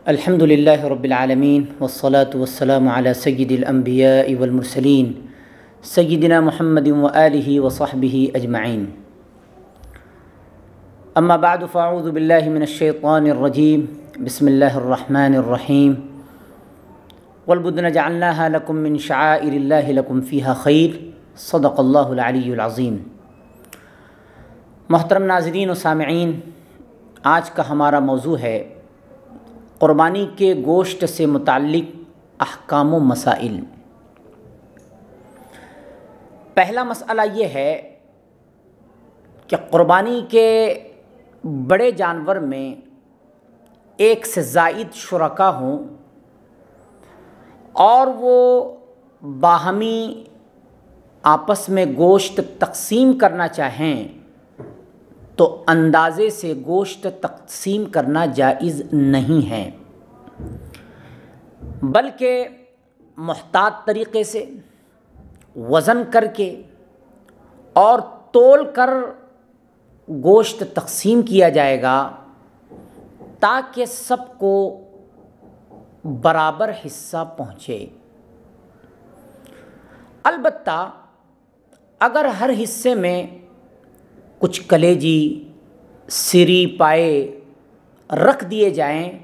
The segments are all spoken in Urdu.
الحمد للہ رب العالمین والصلاة والسلام علی سید الانبیاء والمرسلین سیدنا محمد وآلہ وصحبہ اجمعین اما بعد فاعوذ باللہ من الشیطان الرجیم بسم اللہ الرحمن الرحیم والبدن جعلناها لکم من شعائر اللہ لکم فیہا خیر صدق اللہ العلی العظیم۔ محترم ناظرین و سامعین، آج کا ہمارا موضوع ہے قربانی کے گوشت سے متعلق احکام و مسائل۔ پہلا مسئلہ یہ ہے کہ قربانی کے بڑے جانور میں ایک سے زائد شرکا ہوں اور وہ باہمی آپس میں گوشت تقسیم کرنا چاہیں تو اندازے سے گوشت تقسیم کرنا جائز نہیں ہے، بلکہ محتاط طریقے سے وزن کر کے اور تول کر گوشت تقسیم کیا جائے گا تاکہ سب کو برابر حصہ پہنچے۔ البتہ اگر ہر حصے میں کچھ کلیجی سری پائے رکھ دیے جائیں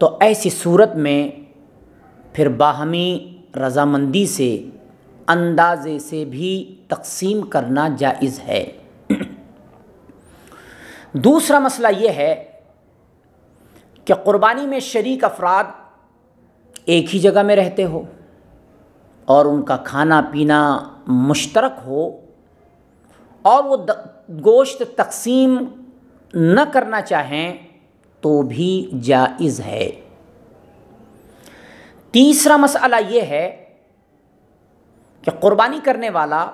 تو ایسی صورت میں پھر باہمی رضامندی سے اندازے سے بھی تقسیم کرنا جائز ہے۔ دوسرا مسئلہ یہ ہے کہ قربانی میں شریک افراد ایک ہی جگہ میں رہتے ہو اور ان کا کھانا پینا مشترک ہو اور وہ گوشت تقسیم نہ کرنا چاہیں تو بھی جائز ہے۔ تیسرا مسئلہ یہ ہے کہ قربانی کرنے والا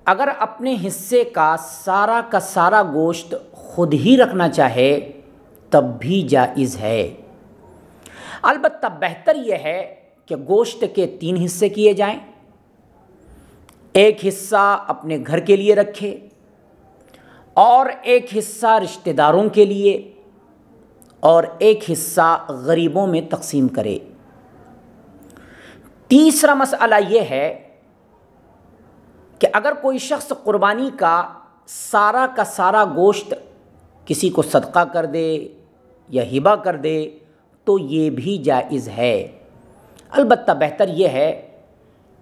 اگر اپنے حصے کا سارا گوشت خود ہی رکھنا چاہے تب بھی جائز ہے۔ البتہ بہتر یہ ہے کہ گوشت کے 3 حصے کیے جائیں، ایک حصہ اپنے گھر کے لیے رکھے اور ایک حصہ رشتہ داروں کے لیے اور ایک حصہ غریبوں میں تقسیم کرے۔ تیسرا مسئلہ یہ ہے کہ اگر کوئی شخص قربانی کا سارا گوشت کسی کو صدقہ کر دے یا ہبہ کر دے تو یہ بھی جائز ہے، البتہ بہتر یہ ہے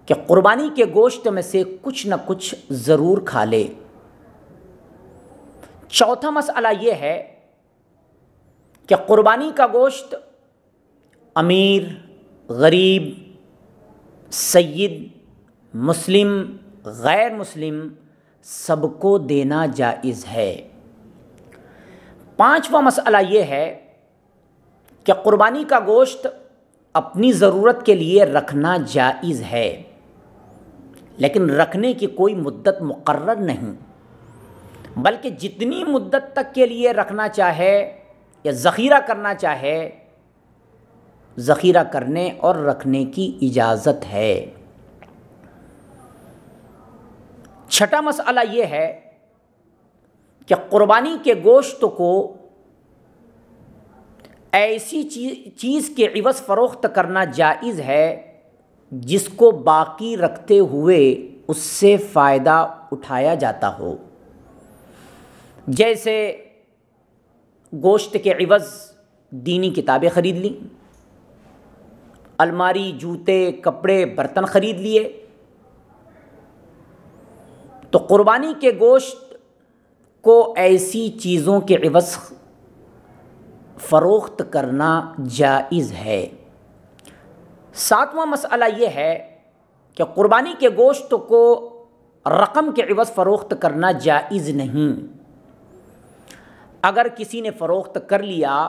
کہ قربانی کے گوشت میں سے کچھ نہ کچھ ضرور کھا لے۔ چوتھا مسئلہ یہ ہے کہ قربانی کا گوشت امیر، غریب، سید، مسلم، غیر مسلم سب کو دینا جائز ہے۔ پانچواں مسئلہ یہ ہے کہ قربانی کا گوشت اپنی ضرورت کے لیے رکھنا جائز ہے، لیکن رکھنے کی کوئی مدت مقرر نہیں، بلکہ جتنی مدت تک کے لیے رکھنا چاہے یا ذخیرہ کرنا چاہے ذخیرہ کرنے اور رکھنے کی اجازت ہے۔ چھٹا مسئلہ یہ ہے کہ قربانی کے گوشت کو ایسی چیز کے عوض فروخت کرنا جائز ہے جس کو باقی رکھتے ہوئے اس سے فائدہ اٹھایا جاتا ہو، جیسے گوشت کے عوض دینی کتابیں خرید لیں، الماری، جوتے، کپڑے، برتن خرید لیے، تو قربانی کے گوشت کو ایسی چیزوں کے عوض فروخت کرنا جائز ہے۔ ساتواں مسئلہ یہ ہے کہ قربانی کے گوشت کو رقم کے عوض فروخت کرنا جائز نہیں۔ اگر کسی نے فروخت کر لیا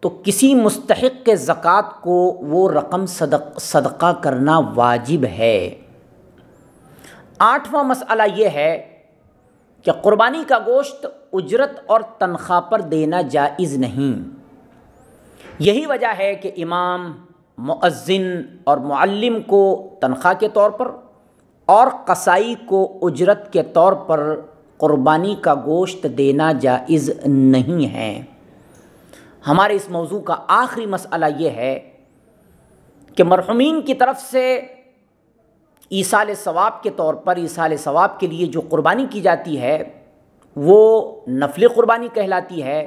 تو کسی مستحق کے زکوٰۃ کو وہ رقم صدقہ کرنا واجب ہے۔ آٹھواں مسئلہ یہ ہے کہ قربانی کا گوشت اجرت اور تنخواہ پر دینا جائز نہیں۔ یہی وجہ ہے کہ امام، مؤذن اور معلم کو تنخواہ کے طور پر اور قصائی کو اجرت کے طور پر قربانی کا گوشت دینا جائز نہیں ہے۔ ہمارے اس موضوع کا آخری مسئلہ یہ ہے کہ مرحومین کی طرف سے ایصال ثواب کے طور پر، ایصال ثواب کے لیے جو قربانی کی جاتی ہے وہ نفل قربانی کہلاتی ہے۔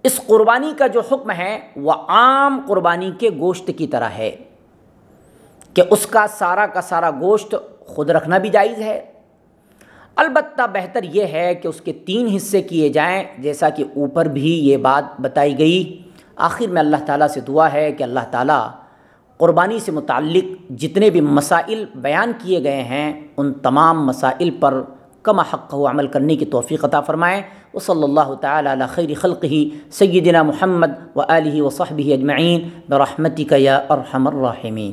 اس قربانی کا جو حکم ہے وہ عام قربانی کے گوشت کی طرح ہے کہ اس کا سارا گوشت خود رکھنا بھی جائز ہے، البتہ بہتر یہ ہے کہ اس کے 3 حصے کیے جائیں، جیسا کہ اوپر بھی یہ بات بتائی گئی۔ آخر میں اللہ تعالیٰ سے دعا ہے کہ اللہ تعالیٰ قربانی سے متعلق جتنے بھی مسائل بیان کیے گئے ہیں ان تمام مسائل پر کما حق و عمل کرنے کی توفیق عطا فرمائیں۔ وصلی اللہ تعالی علی خیر خلقہ سیدنا محمد و آلہ و صحبہ اجمعین برحمتک یا ارحم الراحمین۔